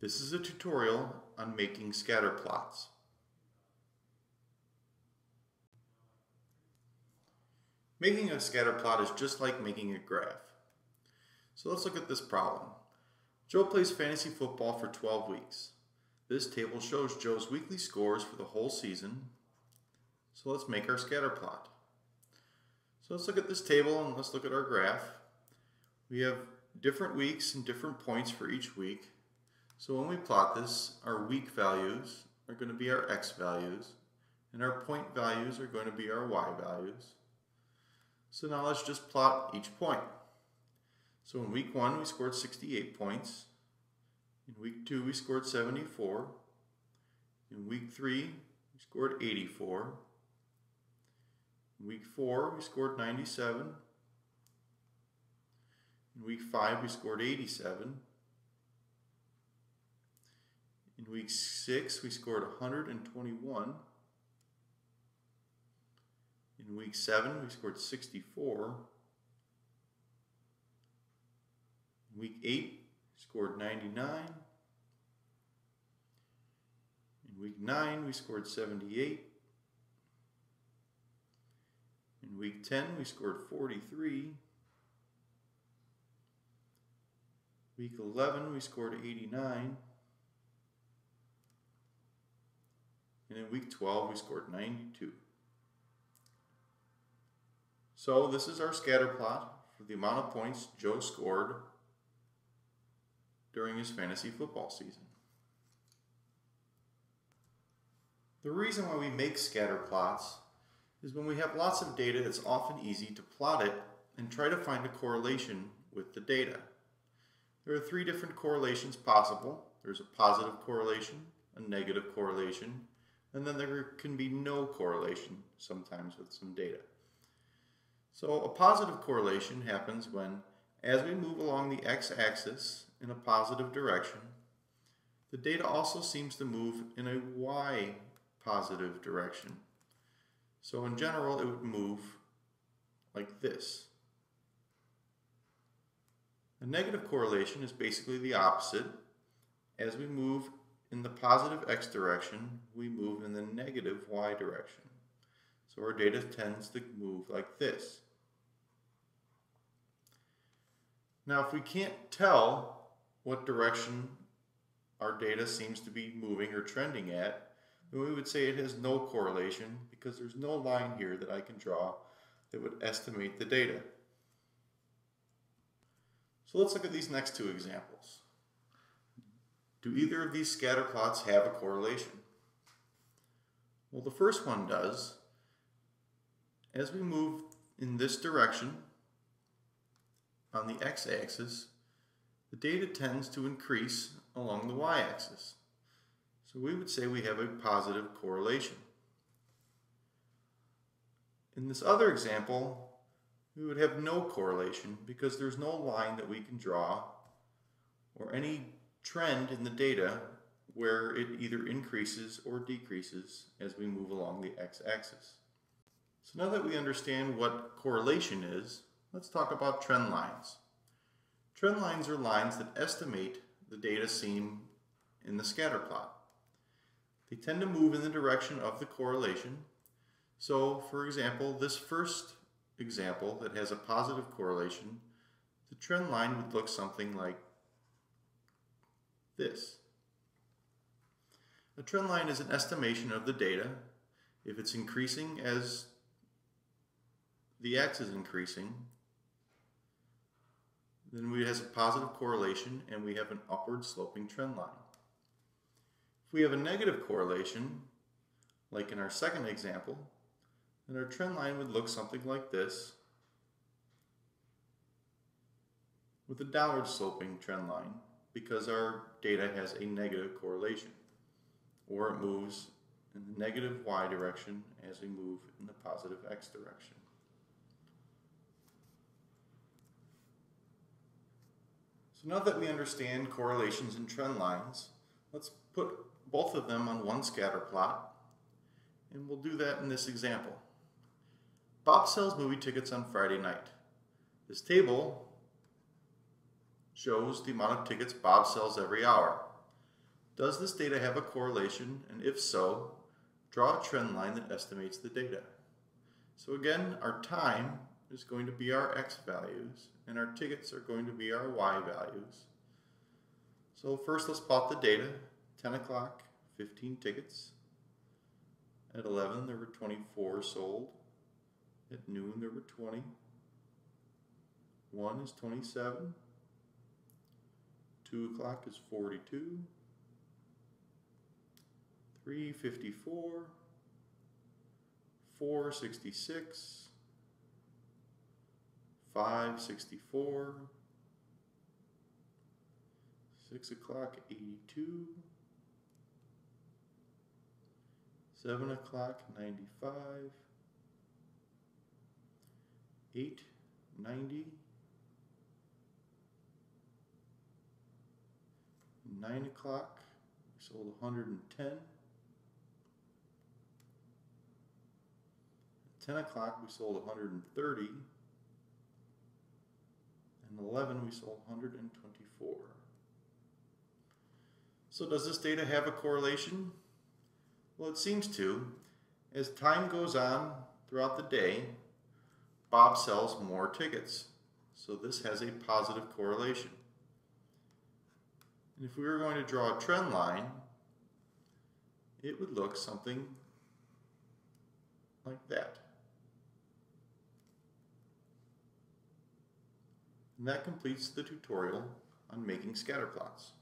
This is a tutorial on making scatter plots. Making a scatter plot is just like making a graph. So let's look at this problem. Joe plays fantasy football for 12 weeks. This table shows Joe's weekly scores for the whole season. So let's make our scatter plot. So let's look at this table and let's look at our graph. We have different weeks and different points for each week. So when we plot this, our week values are going to be our x values, and our point values are going to be our y values. So now let's just plot each point. So in week 1 we scored 68 points. In week 2 we scored 74. In week 3 we scored 84. In week 4 we scored 97. In week 5 we scored 87. In week 6 we scored 121. In week 7 we scored 64. In week 8 we scored 99. In week 9 we scored 78. In week 10 we scored 43. Week 11 we scored 89. And in week 12 we scored 92. So this is our scatter plot for the amount of points Joe scored during his fantasy football season. The reason why we make scatter plots is when we have lots of data, it's often easy to plot it and try to find a correlation with the data. There are 3 different correlations possible. There's a positive correlation, a negative correlation, and then there can be no correlation sometimes with some data. So a positive correlation happens when, as we move along the x-axis in a positive direction, the data also seems to move in a y-positive direction. So in general, it would move like this. A negative correlation is basically the opposite. As we move in the positive x direction, we move in the negative y direction. So our data tends to move like this. Now, if we can't tell what direction our data seems to be moving or trending at, then we would say it has no correlation because there's no line here that I can draw that would estimate the data. So let's look at these next 2 examples. Do either of these scatter plots have a correlation? Well, the first one does. As we move in this direction on the x-axis, the data tends to increase along the y-axis. So we would say we have a positive correlation. In this other example, we would have no correlation because there's no line that we can draw or any trend in the data where it either increases or decreases as we move along the x-axis. So now that we understand what correlation is, let's talk about trend lines. Trend lines are lines that estimate the data seen in the scatter plot. They tend to move in the direction of the correlation. So, for example, this first example that has a positive correlation, the trend line would look something like this. A trend line is an estimation of the data. If it's increasing as the x is increasing, then it has a positive correlation and we have an upward sloping trend line. If we have a negative correlation, like in our second example, then our trend line would look something like this, with a downward sloping trend line, because our data has a negative correlation, or it moves in the negative y direction as we move in the positive x direction. So now that we understand correlations and trend lines, let's put both of them on one scatter plot, and we'll do that in this example. Bob sells movie tickets on Friday night. This table shows the amount of tickets Bob sells every hour. Does this data have a correlation? And if so, draw a trend line that estimates the data. So again, our time is going to be our x values, and our tickets are going to be our y values. So first let's plot the data. 10 o'clock, 15 tickets. At 11 there were 24 sold. At noon there were 20. 1 is 27. 2 o'clock is 42. 3, 54. 4, 66. 5, 64. 6 o'clock, 82. 7 o'clock, 95. 8, 90. 9 o'clock, we sold 110. 10 o'clock, we sold 130. And 11, we sold 124. So does this data have a correlation? Well, it seems to. As time goes on throughout the day, Bob sells more tickets. So this has a positive correlation. And if we were going to draw a trend line, it would look something like that. And that completes the tutorial on making scatter plots.